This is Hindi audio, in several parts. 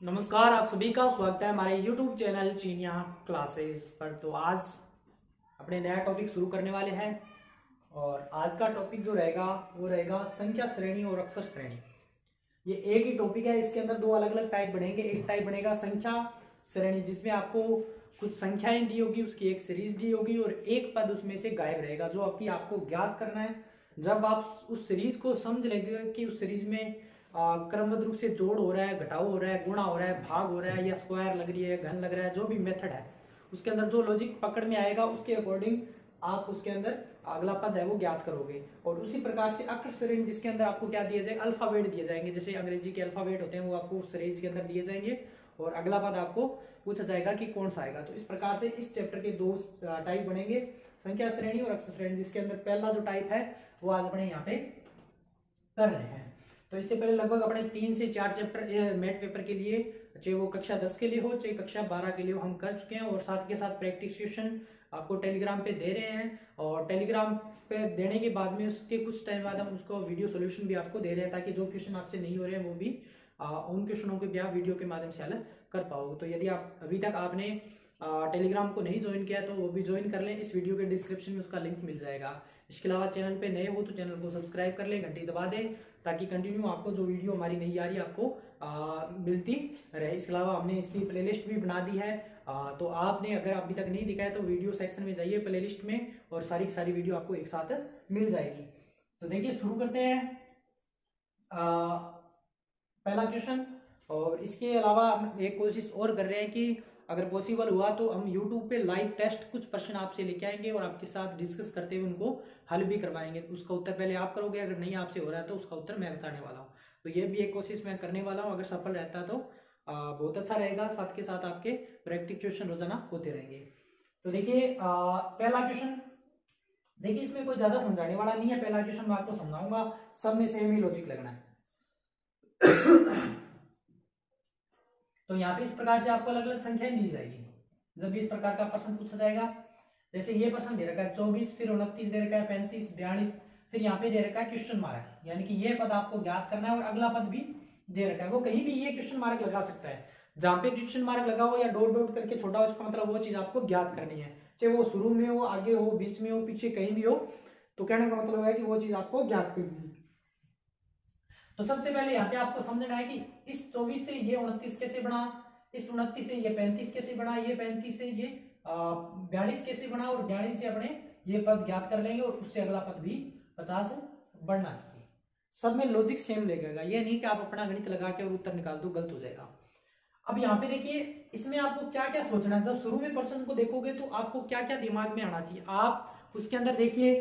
नमस्कार, आप सभी का स्वागत है हमारे YouTube चैनल चीनिया क्लासेस पर। तो आज अपने नया टॉपिक शुरू करने वाले हैं और आज का टॉपिक जो रहेगा वो रहेगा संख्या श्रेणी और अक्षर श्रेणी। ये एक ही टॉपिक है, इसके अंदर दो अलग अलग टाइप बढ़ेंगे। एक टाइप बनेगा संख्या श्रेणी जिसमें आपको कुछ संख्याएं दी होगी, उसकी एक सीरीज दी होगी और एक पद उसमें से गायब रहेगा जो आपको ज्ञात करना है। जब आप उस सीरीज को समझ लेंगे कि उस सीरीज में क्रमबद्ध रूप से जोड़ हो रहा है, घटाव हो रहा है, गुणा हो रहा है, भाग हो रहा है या स्क्वायर लग रही है, घन लग रहा है, जो भी मेथड है उसके अंदर जो लॉजिक पकड़ में आएगा उसके अकॉर्डिंग आप उसके अंदर अगला पद है वो ज्ञात करोगे। और उसी प्रकार से अक्षर श्रेणी जिसके अंदर आपको क्या दिया जाएगा, अल्फाबेट दिए जाएंगे। जैसे अंग्रेजी के अल्फाबेट होते हैं वो आपको उस श्रेणी के अंदर दिए जाएंगे और अगला पद आपको पूछा जाएगा कि कौन सा आएगा। तो इस प्रकार से इस चैप्टर के दो टाइप बनेंगे, संख्या श्रेणी और अक्षर श्रेणी, जिसके अंदर पहला जो टाइप है वो आज अपने यहाँ पे कर रहे हैं। तो इससे पहले लगभग अपने 3 से 4 चैप्टर मैथ पेपर के लिए, चाहे वो कक्षा 10 के लिए हो चाहे कक्षा 12 के लिए हो, हम कर चुके हैं। और साथ के साथ प्रैक्टिस क्वेश्चन आपको टेलीग्राम पे दे रहे हैं और टेलीग्राम पे देने के बाद में उसके कुछ टाइम बाद हम उसको वीडियो सोल्यूशन भी आपको दे रहे हैं ताकि जो क्वेश्चन आपसे नहीं हो रहे हैं वो भी उन क्वेश्चनों को भी आप वीडियो के माध्यम से हल कर पाओगे। तो यदि आप अभी तक आपने टेलीग्राम को नहीं ज्वाइन किया तो वो भी ज्वाइन कर लें, इस वीडियो के डिस्क्रिप्शन में उसका लिंक मिल जाएगा। इसके अलावा चैनल पे नए हो तो चैनल को सब्सक्राइब कर लें, घंटी दबा दें ताकि कंटिन्यू आपको जो वीडियो हमारी नहीं आ रही आपको मिलती रहे। इसके अलावा हमने इसकी प्लेलिस्ट भी बना दी है, तो आपने अगर अभी तक नहीं दिखा है तो वीडियो सेक्शन में जाइए प्लेलिस्ट में और सारी की सारी वीडियो आपको एक साथ मिल जाएगी। तो देखिए शुरू करते हैं पहला क्वेश्चन। और इसके अलावा हम एक कोशिश और कर रहे हैं कि अगर पॉसिबल हुआ तो हम YouTube पे लाइव टेस्ट कुछ प्रश्न आपसे लेके आएंगे और आपके साथ डिस्कस करते हुए उनको हल भी करवाएंगे। उसका उत्तर पहले आप करोगे, अगर नहीं आपसे हो रहा है तो उसका उत्तर मैं बताने वाला हूँ। तो ये भी एक कोशिश मैं करने वाला हूँ, अगर सफल रहता तो बहुत अच्छा रहेगा। साथ के साथ आपके प्रैक्टिस क्वेश्चन रोजाना होते रहेंगे। तो देखिए पहला क्वेश्चन, देखिए इसमें कोई ज्यादा समझाने वाला नहीं है। पहला क्वेश्चन मैं आपको समझाऊंगा, सब में सेम ही लॉजिक लगना है। तो यहाँ पे इस प्रकार से आपको अलग अलग संख्याएं दी जाएगी जब भी इस प्रकार का प्रश्न पूछा जाएगा। जैसे ये प्रश्न दे रखा है 24, फिर 29 दे रखा है, 35, 42, फिर यहाँ पे दे रखा है क्वेश्चन मार्क, यानी कि ये पद आपको ज्ञात करना है और अगला पद भी दे रखा है। वो कहीं भी ये क्वेश्चन मार्क लगा सकता है, जहां पे क्वेश्चन मार्क लगा हो या डॉट डॉट करके छोटा हो, उसका मतलब वो चीज आपको ज्ञात करनी है, चाहे वो शुरू में हो, आगे हो, बीच में हो, पीछे कहीं भी हो। तो कहने का मतलब है कि वो चीज आपको ज्ञात करनी है। तो सबसे पहले यहाँ पे आपको समझना है कि इस 24 से ये 29 कैसे बना, इस 29 से ये 35 कैसे बना, ये 35 से ये 42 कैसे बना, और 42 से अपने ये पद ज्ञात कर लेंगे और उससे अगला पद भी 50 बढ़ना चाहिए। सब में लॉजिक सेम लगेगा, ये नहीं कि आप अपना गणित लगा के और उत्तर निकाल दो, गलत हो जाएगा। अब यहाँ पे देखिए इसमें आपको क्या क्या सोचना है। जब शुरू में प्रश्न को देखोगे तो आपको क्या क्या दिमाग में आना चाहिए। आप उसके अंदर देखिए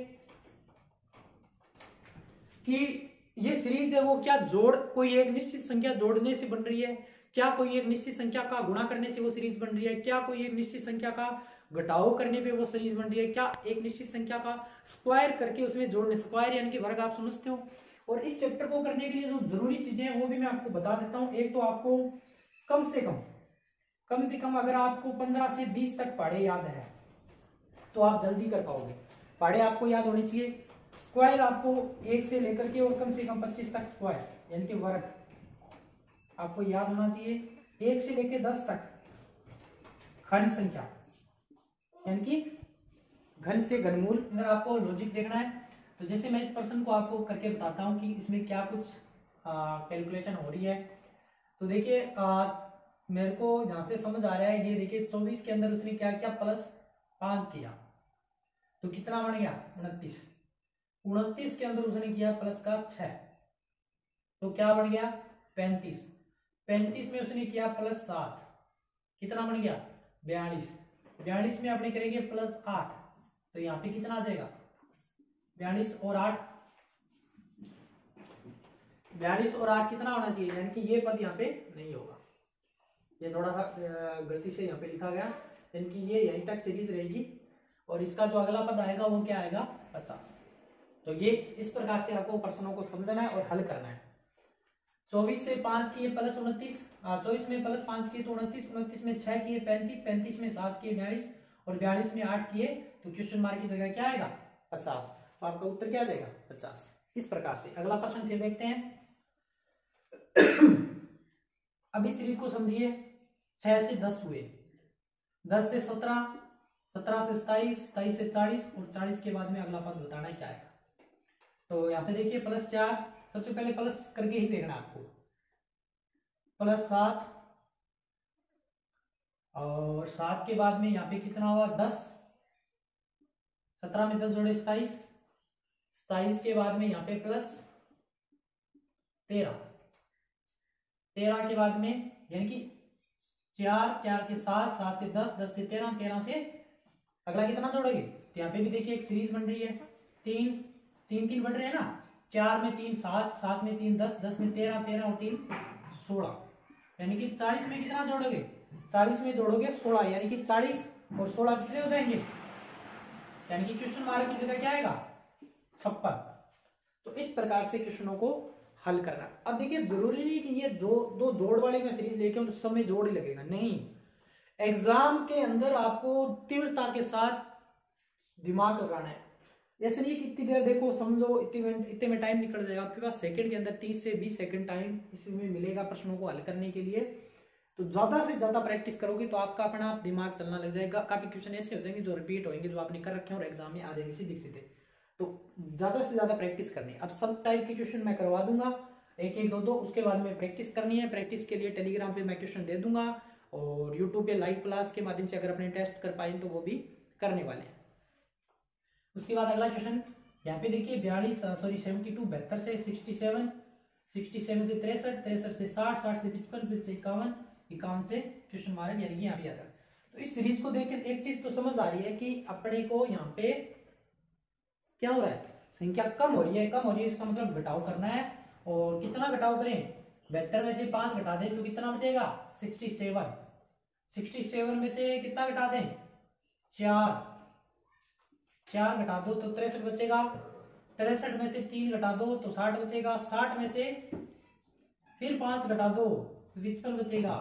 कि ये सीरीज है वो क्या जोड़, कोई एक निश्चित संख्या जोड़ने से बन रही है, क्या कोई एक निश्चित संख्या का गुणा करने से वो सीरीज बन रही है, क्या कोई एक निश्चित संख्या का घटाव करने पे वो सीरीज बन रही है, क्या एक निश्चित संख्या का स्क्वायर करके उसमें जोड़ने, स्क्वायर यानी कि वर्ग आप समझते हो। और इस चैप्टर को करने के लिए जो जरूरी चीजें हैं वो भी मैं आपको बता देता हूँ। एक तो आपको कम से कम अगर आपको 15 से 20 तक पहाड़े याद है तो आप जल्दी कर पाओगे। पहाड़े आपको याद होनी चाहिए। स्क्वायर आपको 1 से लेकर के और कम से कम 25 तक स्क्वायर यानी कि वर्ग आपको याद होना चाहिए। 1 से लेकर 10 तक खंड संख्या यानी कि घन से घनमूल, अगर आपको लॉजिक देखना है तो जैसे मैं इस प्रश्न को आपको करके बताता हूं कि इसमें क्या कुछ कैलकुलेशन हो रही है। तो देखिए मेरे को जहां से समझ आ रहा है, ये देखिए 24 के अंदर उसने क्या किया, +5 किया तो कितना बन गया 29। 29 के अंदर उसने किया +6 तो क्या बन गया 35। 35 में उसने किया +7 कितना बन गया 42। 42 में अपने करेंगे +8 तो यहाँ पे कितना आ जाएगा 42 और 8 कितना होना चाहिए, यानी कि ये पद यहाँ पे नहीं होगा, ये थोड़ा सा गलती से यहाँ पे लिखा गया, यानी कि ये यहीं तक सीरीज रहेगी और इसका जो अगला पद आएगा वो क्या आएगा 50। तो ये इस प्रकार से आपको प्रश्नों को समझना है और हल करना है। 24 से 5 किए +29, 24 में +5 किए तो 29, 29 में 6 किए 35, 35 में 7 किए 42 और 42 में 8 किए तो क्वेश्चन मार्क की जगह क्या आएगा 50। तो आपका उत्तर क्या आ जाएगा 50। इस प्रकार से अगला प्रश्न फिर देखते हैं। अब इस सीरीज को समझिए, 6 से 10 हुए, 10 से 17, 17 से 27, 27 से 40 और 40 के बाद में अगला पद बताना है क्या है। तो यहाँ पे देखिए +4, सबसे पहले प्लस करके ही देखना है आपको, +7 और 7 के बाद में यहाँ पे कितना हुआ 10, 17 में 10 जोड़े 27, 27 के बाद में यहाँ पे +13, 13 के बाद में यानी कि 4, 4 के 7, 7 से 10, 10 से 13, 13 से अगला कितना जोड़ोगे। तो यहाँ पे भी देखिए एक सीरीज बन रही है, 3 3 3 बढ़ रहे हैं ना, 4 में 3 7, 7 में 3 10, 10 में 13, 13 और 3 16, यानी कि 40 में कितना जोड़ोगे, 40 में जोड़ोगे 16, यानी कि 40 और 16 कितने हो जाएंगे, यानी कि क्वेश्चन मार्क की जगह क्या आएगा 56। तो इस प्रकार से क्वेश्चनों को हल करना। अब देखिए जरूरी नहीं कि ये जो दो जोड़ वाली मैं सीरीज लेके तो सब में जोड़ ही लगेगा, नहीं, एग्जाम के अंदर आपको तीव्रता के साथ दिमाग लगाना है। ऐसे नहीं कि इतनी देर देखो समझो इतने में टाइम निकल जाएगा, आपके पास सेकंड के अंदर 30 से 20 सेकंड टाइम इसमें मिलेगा प्रश्नों को हल करने के लिए। तो ज्यादा से ज्यादा प्रैक्टिस करोगे तो आपका अपना आप दिमाग चलना लग जाएगा। काफी क्वेश्चन ऐसे हो जाएंगे जो रिपीट होंगे, जो आपने कर रखे हैं और एग्जाम में आ जाएंगे सीधे सीधे। तो ज्यादा से ज्यादा प्रैक्टिस करनी है। अब सब टाइप के क्वेश्चन मैं करवा दूंगा, एक एक दो दो, उसके बाद में प्रैक्टिस करनी है। प्रैक्टिस के लिए टेलीग्राम पे मैं क्वेश्चन दे दूंगा और यूट्यूब पे लाइव क्लास के माध्यम से अगर अपने टेस्ट कर पाए तो वो भी करने वाले हैं। उसके बाद अगला क्वेश्चन यहाँ पे देखिए 72 72 से 67, 67 से 63, 63 से 60, 60 से 55, 55 से 51, 51 से क्वेश्चन मार्क, यानी कि यहाँ पे आता है। तो इस सीरीज को देखकर एक चीज तो समझ आ रही है कि अपने को यहाँ पे क्या हो रहा है, संख्या कम हो रही है, कम हो रही है, इसका मतलब घटाव करना है। और कितना घटाव करें, 72 में से 5 घटा दें तो कितना बचेगा 67, 67 में से कितना घटा दें 4, 4 घटा दो तो 63 बचेगा, 63 में से 3 घटा दो तो 60 बचेगा, 60 में से फिर 5 घटा दो तो 55 बचेगा,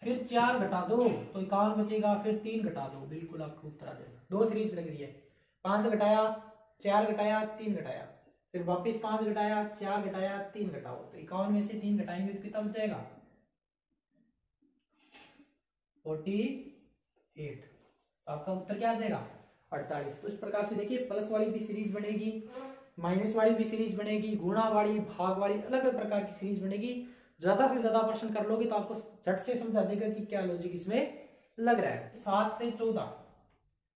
फिर 4 घटा दो तो 51 बचेगा, फिर 3 घटा दो, बिल्कुल आपको उत्तर आ जाएगा। दो सीरीज लग रही है, 5 घटाया, 4 घटाया, 3 घटाया, फिर वापस 5 घटाया, 4 घटाया, 3 घटाओ तो 51 में से 3 घटाएंगे तो कितना बचेगा 48। तो आपका उत्तर क्या आ जाएगा 48। तो इस प्रकार से देखिए प्लस वाली भी सीरीज बनेगी, माइनस वाली भी सीरीज बनेगी, गुणा वाली, भाग वाली, अलग अलग प्रकार की सीरीज बनेगी। ज्यादा से ज्यादा प्रश्न कर लोगे तो आपको झट से समझ आ जाएगा कि क्या लॉजिक इसमें लग रहा है। 7 से 14,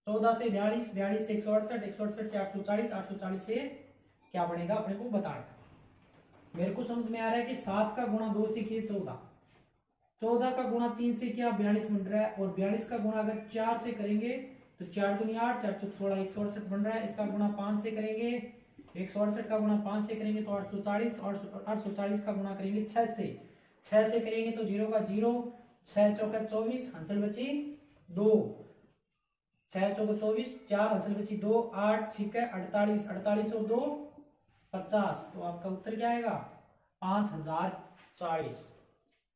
14 से 42, 42 से 168, 168 से 840, 840 से क्या बनेगा अपने को बताना। मेरे को समझ में आ रहा है कि 7 का गुणा 2 से किए 14, 14 का गुणा 3 से किया 42 बन रहा है, और 42 का गुणा अगर 4 से करेंगे तो 4 दूनी 8, 4 चौक 16, 168 बन रहा है। इसका गुणा 5 से करेंगे, 168 का गुणा 5 से करेंगे तो 840, और 840 का गुणा करेंगे 6 से, 6 से करेंगे तो 0 का 0, 6 चौका 24, आंसर बची 2, 6 चौका 24, 4 आंसर बची 2, 8 6 48, 48 और 2 50। तो आपका उत्तर क्या आएगा 5040।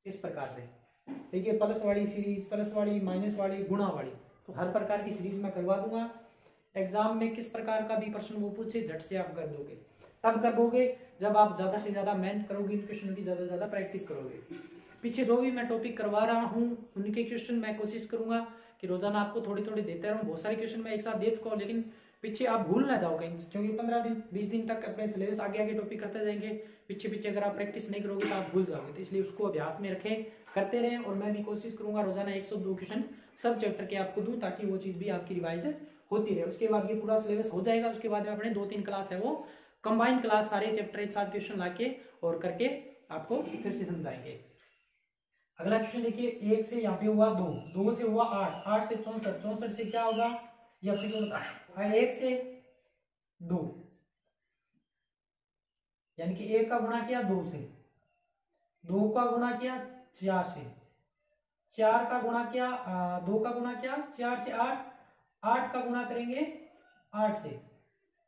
इस प्रकार से देखिए प्लस वाली सीरीज, प्लस वाली, माइनस वाली, गुणा वाली, तो हर प्रकार की सीरीज मैं करवा दूंगा। एग्जाम में किस प्रकार का भी प्रश्न वो पूछे झट से आप कर दोगे। तब कर दोगे जब आप ज्यादा से ज्यादा मेहनत करोगे, इन क्वेश्चन की ज्यादा से ज्यादा प्रैक्टिस करोगे। पीछे जो भी मैं टॉपिक करवा रहा हूँ उनके क्वेश्चन मैं कोशिश करूंगा कि रोजाना आपको थोड़ी थोड़ी देते रहूं। बहुत सारे क्वेश्चन मैं एक साथ दे चुका हूँ, लेकिन पीछे आप भूल ना जाओगे, क्योंकि 15 दिन 20 दिन तक अपने सिलेबस आगे आगे टॉपिक करते जाएंगे। पीछे पीछे अगर आप प्रैक्टिस नहीं करोगे तो आप भूल जाओगे, तो इसलिए उसको अभ्यास में रखें, करते रहें। और मैं भी कोशिश करूंगा रोजाना 102 क्वेश्चन सब चैप्टर के आपको दूं, ताकि वो चीज भी आपकी रिवाइज होती रहे। उसके बाद ये पूरा सिलेबस हो जाएगा। उसके बाद में अपने 2-3 क्लास है वो कंबाइन क्लास, सारे चैप्टर एक साथ क्वेश्चन लाके और करके आपको फिर से समझाएंगे। अगला क्वेश्चन देखिए, 1 से यहाँ पे हुआ 2, 2 से हुआ 8, 8 से 64, 64 से क्या होगा ये अपने को बता। 1 से 2 यानी कि 1 का गुणा किया 2 से, 2 का गुणा किया 4 से, 4 का गुणा किया 2 का गुणा किया 4 से 8, 8 का गुणा करेंगे 8 से,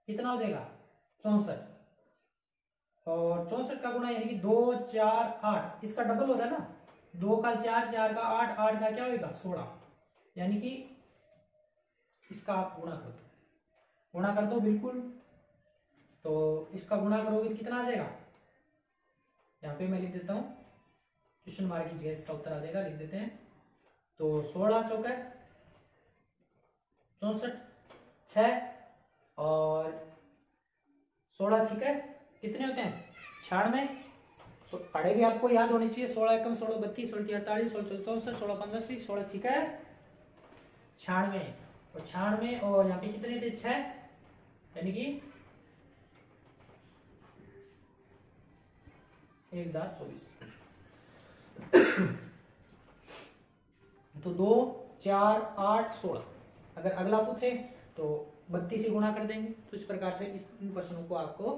कितना हो जाएगा 64, और 64 का गुणा यानी कि 2 4 8, इसका डबल हो रहा है ना, 2 का 4, 4 का 8, 8 का क्या होगा 16, यानी कि इसका आप गुणा कर दो, गुणा कर दो बिल्कुल। तो इसका गुणा करोगे तो कितना आ जाएगा, यहाँ पे मैं लिख देता हूं क्वेश्चन मार्क कीजिए, इसका उत्तर आ जाएगा, लिख देते हैं। तो 16 चौका 64, 6 और 16 छिका कितने होते हैं 96। पढ़े भी आपको याद होनी चाहिए। 16 एकम 16 32 16 48 16 64 16 85 16 छिका 96 और 96 और यहाँ पे कितने थे 6, यानी कि 1024। तो 2 4 8 16। अगर अगला पूछे तो 32 से गुणा कर देंगे। तो इस प्रकार से इन प्रश्नों को आपको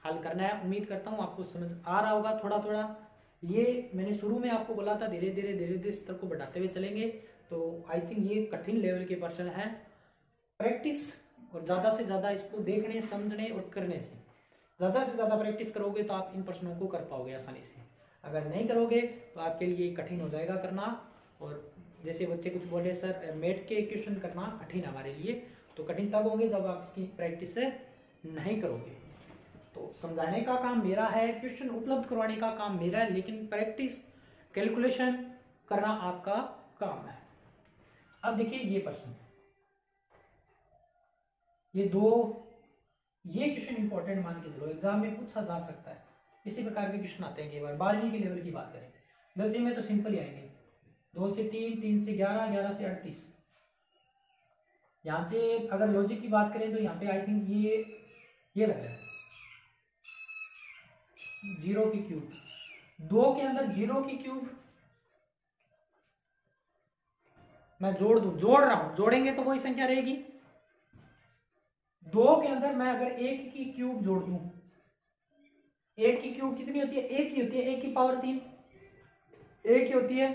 हल करना है। उम्मीद करता हूँ आपको समझ आ रहा होगा थोड़ा थोड़ा। ये मैंने शुरू में आपको बोला था धीरे धीरे स्तर को बढ़ाते हुए चलेंगे। तो आई थिंक ये कठिन लेवल के प्रश्न है। प्रैक्टिस और ज्यादा से ज्यादा इसको देखने समझने और करने से ज्यादा प्रैक्टिस करोगे तो आप इन प्रश्नों को कर पाओगे आसानी से। अगर नहीं करोगे तो आपके लिए कठिन हो जाएगा करना। और जैसे बच्चे कुछ बोले सर मैथ के क्वेश्चन करना कठिन है हमारे लिए, तो कठिन तब होंगे जब आप इसकी प्रैक्टिस नहीं करोगे। तो समझाने का काम मेरा है, क्वेश्चन उपलब्ध करवाने का काम मेरा है, लेकिन प्रैक्टिस कैलकुलेशन करना आपका काम है। अब देखिए ये प्रश्न, ये क्वेश्चन इंपॉर्टेंट मान के चलो, एग्जाम में पूछा जा सकता है। इसी प्रकार के क्वेश्चन आते हैं कई बार। 12वीं के लेवल की बात करें, 10वीं में तो सिंपल ही आएंगे। 2 से 3, 3 से 11, 11 से 38। यहाँ से अगर लॉजिक की बात करें तो यहाँ पे आई थिंक ये लग रहा है 0 की क्यूब। 2 के अंदर 0 की क्यूब मैं जोड़ रहा हूं, जोड़ेंगे तो वही संख्या रहेगी। 2 के अंदर मैं अगर 1 की क्यूब जोड़ दूं, 1 की क्यूब कितनी होती है 1 की होती है, 1 की पावर 3 1 की होती है।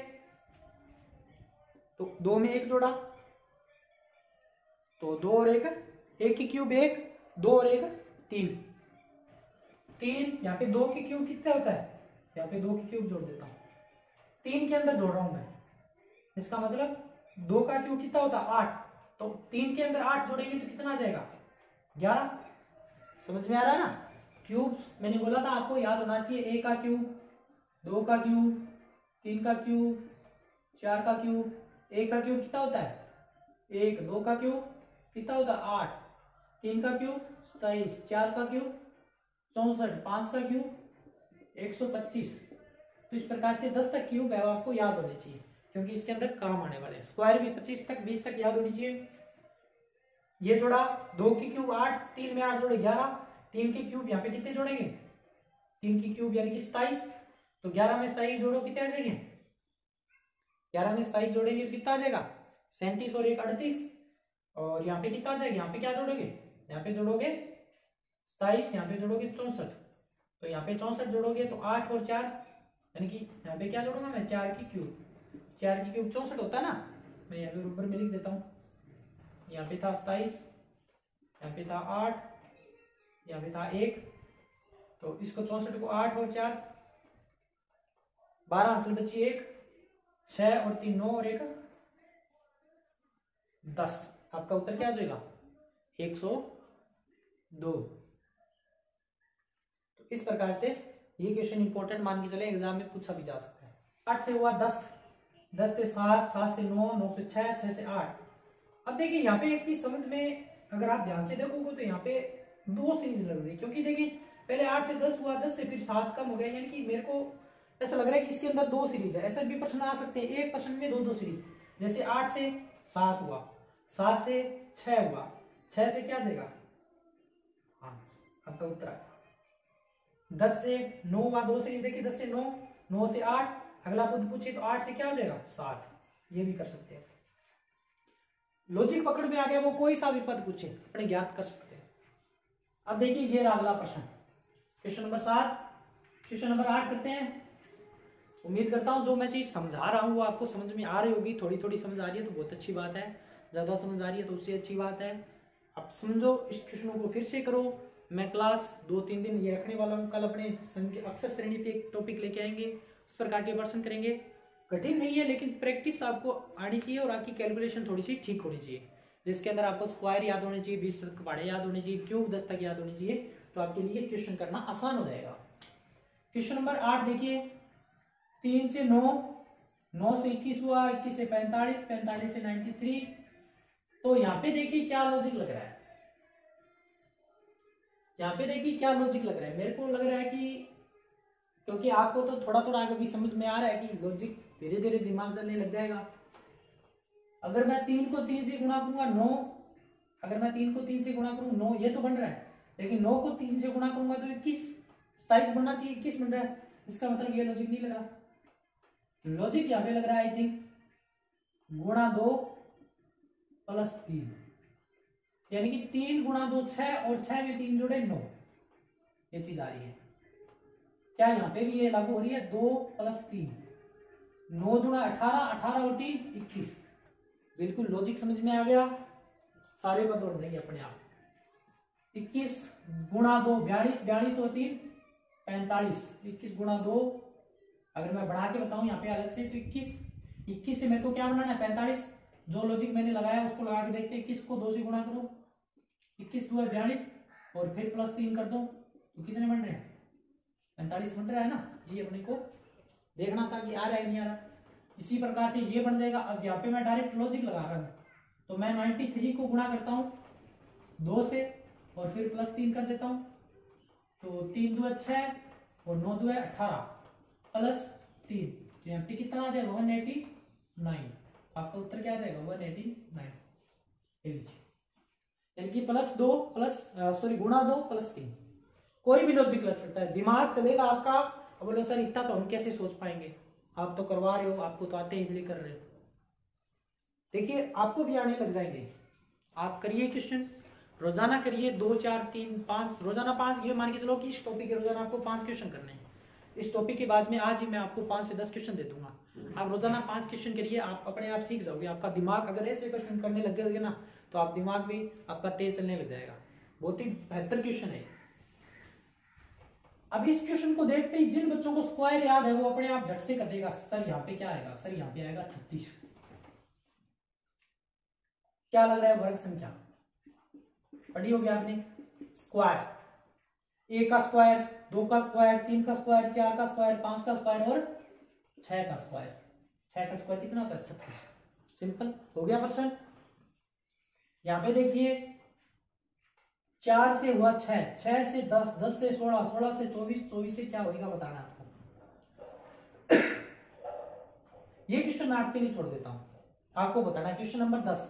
तो 2 में 1 जोड़ा तो 2 और 1 की क्यूब 1, 2 और 1 3। यहाँ पे 2 की क्यूब कितना होता है, यहाँ पे 2 की क्यूब जोड़ देता हूं। 3 के अंदर जोड़ रहा हूं मैं, इसका मतलब 2 का क्यूब कितना होता है 8। तो 3 के अंदर 8 जोड़ेंगे तो कितना आ जाएगा 11। समझ में आ रहा है ना। क्यूब मैंने बोला था आपको याद होना चाहिए, 1 का क्यूब, 2 का क्यूब, 3 का क्यूब, 4 का क्यूब। 1 का क्यूब कितना होता है 1, 2 का क्यूब कितना होता है 8, 3 का क्यूब 27, 4 का क्यूब 64, 5 का क्यूब 125। तो इस प्रकार से 10 तक क्यूब है आपको याद होने चाहिए, क्योंकि इसके अंदर काम आने वाले हैं। स्क्वायर भी 25 तक 20 तक याद होनी चाहिए। ये जोड़ा 2 की क्यूब 8, 3 में 8 जोड़े 11, 3 की क्यूब यहाँ पे कितने जोड़ेंगे 3 की क्यूब यानी कि 27। तो 11 में 27 जोड़ो कितने आ जाएंगे, 11 में 27 जोड़ेंगे तो कितना आ जाएगा 37 और 1 38। और यहाँ पे कितना आ जाएगा, यहाँ पे क्या जोड़ोगे, यहाँ पे जोड़ोगे 27, यहाँ पे जोड़ोगे 64। तो यहाँ पे 64 जोड़ोगे तो 8 और 4 यानी कि यहाँ पे क्या जोड़ूंगा मैं 4 की क्यूब। 4 की क्यूब 64 होता है ना, मैं यहाँ पे ऊपर में लिख देता हूँ। यहाँ पे था 27, यहाँ पे था 8, यहाँ पे था 1। तो इसको 64 को 8 और 4 12 हासिल बची 1, 6 और 3 9 और 1 10। आपका उत्तर क्या आ जाएगा 102। तो इस प्रकार से ये क्वेश्चन इंपॉर्टेंट मान के चले, एग्जाम में पूछा भी जा सकता है। 8 से हुआ 10, 10 से 7, 7 से 9, 9 से 6, 6 से 8। अब देखिए यहाँ पे एक चीज समझ में अगर आप ध्यान से देखोगे तो यहाँ पे 2 सीरीज लग रही है, क्योंकि देखिए पहले 8 से 10 हुआ, 10 से फिर 7 कम हो गया, यानी कि मेरे को ऐसा लग रहा है कि इसके अंदर 2 सीरीज है। ऐसा भी प्रश्न आ सकते हैं, एक प्रश्न में 2 सीरीज, जैसे 8 से 7 हुआ, 7 से 6 हुआ, 6 से क्या जाएगा 5। आपका उत्तर आएगा। 10 से 9 हुआ, 2 सीरीज देखिए, 10 से 9, 9 से 8, अगला पद पूछे तो 8 से क्या हो जाएगा 7। ये भी कर सकते हैं। लॉजिक पकड़ में आ गया, वो कोई सा भी पद पूछे अपने ज्ञात कर सकते हैं। अब देखिए ये अगला प्रश्न, क्वेश्चन नंबर 7। क्वेश्चन नंबर 8 करते हैं। उम्मीद करता हूं जो मैं चीज समझा रहा हूं वो आपको समझ में आ रही होगी। थोड़ी थोड़ी समझ आ रही है तो बहुत अच्छी बात है, ज्यादा समझ आ रही है तो उससे अच्छी बात है। अब समझो, इस क्वेश्चनों को फिर से करो। मैं क्लास 2-3 दिन ये रखने वाला हूँ। कल अपने अक्षर श्रेणी पे एक टॉपिक लेके आएंगे, उस प्रकार के प्रश्न करेंगे। कठिन नहीं है, लेकिन प्रैक्टिस आपको आनी चाहिए और आपकी कैलकुलेशन थोड़ी सी ठीक होनी चाहिए, जिसके अंदर आपको स्क्वायर याद होने चाहिए, 20 तक पहाड़े याद होने चाहिए, क्यूब 10 तक याद होनी चाहिए। तो आपके लिए क्वेश्चन करना आसान हो जाएगा। क्वेश्चन नंबर 8 देखिए, 3 से 9, 9 से 21 हुआ, 21 से 45, 45 से 93। तो यहाँ पे देखिए क्या लॉजिक लग रहा है, यहाँ पे देखिए क्या लॉजिक लग रहा है। मेरे को लग रहा है कि क्योंकि आपको तो थोड़ा थोड़ा आगे भी समझ में आ रहा है कि लॉजिक धीरे धीरे दिमाग चलने लग जाएगा। अगर मैं 3 को 3 से गुणा करूंगा 9, अगर मैं 3 को 3 से गुणा करूँ 9, ये तो बन रहा है, लेकिन 9 को 3 से गुणा करूंगा तो 21, 27 बनना चाहिए, 21 बन रहा है। इसका मतलब ये लॉजिक नहीं लग रहा। लॉजिक यहाँ पे लग रहा है आई थिंक गुणा 2 प्लस 3, यानी कि 3 गुणा 2 6 और 6 में 3 जोड़े 9, ये चीज आ रही है। क्या यहाँ पे भी ये लागू हो रही है? 2 प्लस 3, 9 गुणा 18, 18 और 3 21। बिल्कुल लॉजिक समझ में आ गया, सारे पद तोड़ देंगे अपने आप। 21 गुणा 2 42, 42 और 3 45, 21 गुणा 2, अगर मैं बढ़ा के बताऊं यहाँ पे अलग से तो 21 से मेरे को क्या बनाना है 45। जो लॉजिक मैंने लगाया उसको लगा के देखते हैं। 21 को 2 से गुणा करो, 21 2 है 42 और फिर प्लस 3 कर दो तो कितने बन रहे हैं? 45 बन रहा है ना। ये अपने को देखना था कि आ रहा है नहीं आ रहा। इसी प्रकार से ये बन जाएगा। अब यहाँ पे मैं डायरेक्ट लॉजिक लगा रहा हूँ, तो मैं 93 को गुणा करता हूँ 2 से और फिर प्लस 3 कर देता हूँ, तो 3 2 6 और 9 2 18 प्लस 3, तो यहाँ पे कितना आ जाएगा 189। आपका उत्तर क्या आ जाएगा 189। यानी कि प्लस 2 प्लस गुणा 2 प्लस 3। कोई भी लॉजिक लग सकता है, दिमाग चलेगा आपका। अब बोलो सर इतना तो हम कैसे सोच पाएंगे, आप तो करवा रहे हो, आपको तो आते हैं इसलिए कर रहे हो। देखिए आपको भी आने लग जाएंगे, आप करिए क्वेश्चन, रोजाना करिए 2 4 3 5, रोजाना 5। ये मान के चलो कि इस टॉपिक के रोजाना आपको 5 क्वेश्चन करने हैं। इस टॉपिक के बाद में आज ही मैं आपको 5 से 10 क्वेश्चन दे दूंगा। आप रोजाना 5 क्वेश्चन करिए, आप अपने आप सीख जाओगे। आपका दिमाग अगर ऐसे क्वेश्चन करने लग जाएगा ना, तो आप दिमाग भी आपका तेज चलने लग जाएगा। बहुत ही बेहतर क्वेश्चन है। अब इस क्वेश्चन को देखते ही जिन बच्चों को स्क्वायर याद है वो अपने आप झट से कर देगा, सर यहाँ पे क्या आएगा, सर यहाँ पे आएगा 36। क्या लग रहा है? वर्ग संख्या पढ़ी होगी आपने। स्क्वायर, 1 का स्क्वायर, 2 का स्क्वायर, 3 का स्क्वायर, 4 का स्क्वायर, 5 का स्क्वायर और 6 का स्क्वायर। 6 का स्क्वायर कितना होता है? 36। सिंपल हो गया प्रश्न। यहां पे देखिए 4 से हुआ 6, 6 से 10, 10 से 16, 16 से 24, 24 से क्या होगा बताना आपको। ये क्वेश्चन मैं आपके लिए छोड़ देता हूं, आपको बताना है। क्वेश्चन नंबर 10,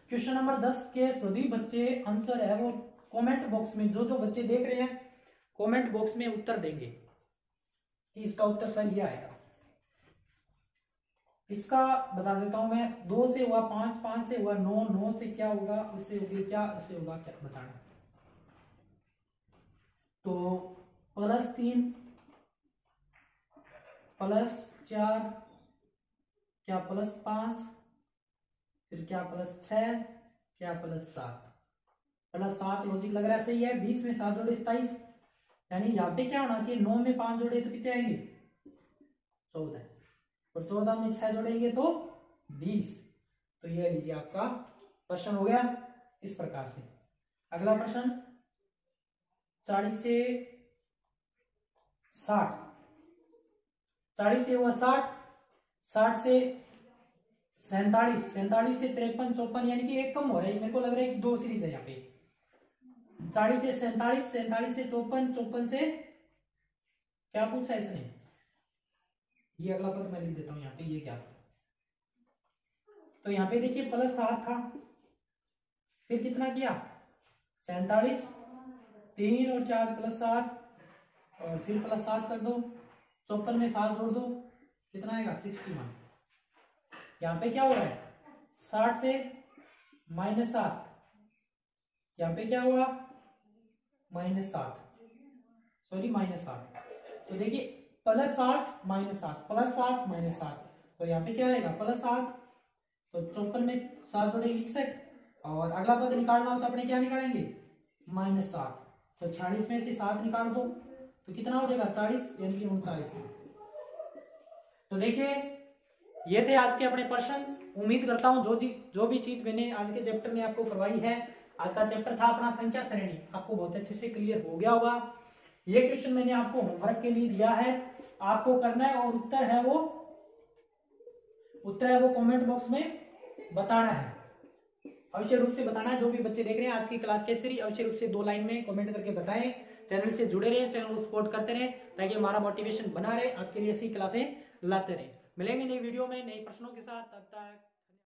क्वेश्चन नंबर 10 के सभी बच्चे आंसर है वो कमेंट बॉक्स में, जो बच्चे देख रहे हैं कमेंट बॉक्स में उत्तर देंगे कि इसका उत्तर सर ये आएगा। इसका बता देता हूं मैं। 2 से हुआ 5, 5 से हुआ 9, 9 से क्या होगा, उससे होगी क्या, इससे होगा क्या, बताना। तो प्लस 3 प्लस 4 क्या प्लस 5, फिर क्या प्लस 6, क्या प्लस 7, प्लस 7 लॉजिक लग रहा है सही है। 20 में 7 जोड़े 27, यानी यहाँ पे क्या होना चाहिए 9 में 5 जोड़े तो कितने आएंगे 14, और 14 में 6 जोड़ेंगे तो 20। तो ये लीजिए आपका प्रश्न हो गया इस प्रकार से। अगला प्रश्न 40 से 60, 40 से हुआ 60, 60 से 47, 47 से 53, 54, यानी कि एक कम हो रहा है। मेरे को लग रहा है कि 2 सीरीज है यहाँ पे। 40 से 47, 47 से 54, 54 से क्या पूछा है इसने, ये अगला पद मैं लिख देता हूं यहाँ पे। ये क्या था, तो यहाँ पे देखिए प्लस 7 था, फिर कितना किया 47, 3 और 4 प्लस 7, और फिर प्लस 7 कर दो, 54 में 7 जोड़ दो, कितना आएगा 61। यहाँ पे क्या हो रहा है 60 से -7, यहाँ पे क्या हुआ -7, सॉरी -7। तो देखिए +7 -7 +7 -7, तो यहाँ पे क्या आएगा +7, तो 54 में 7 जोड़े 61, और अगला पद निकालना हो तो अपने क्या निकालेंगे -7, तो 46 में से 7 निकाल दो तो कितना हो जाएगा 40, यानी कि 39। तो देखिए ये थे आज के अपने प्रश्न। उम्मीद करता हूं जो भी चीज मैंने आज के चैप्टर में आपको करवाई है, आज का चैप्टर था अपना संख्या श्रेणी, आपको बहुत अच्छे से क्लियर हो गया होगा। ये क्वेश्चन मैंने आपको होमवर्क के लिए दिया है, आपको करना है और उत्तर है वो कमेंट बॉक्स में बताना है, अवश्य रूप से बताना है। जो भी बच्चे देख रहे हैं आज की क्लास कैसी रही, अवश्य रूप से 2 लाइन में कमेंट करके बताएं। चैनल से जुड़े रहें, चैनल को सपोर्ट करते रहें ताकि हमारा मोटिवेशन बना रहे, आपके लिए ऐसी क्लासें लाते रहें। मिलेंगे नई वीडियो में नए प्रश्नों के साथ, तब तक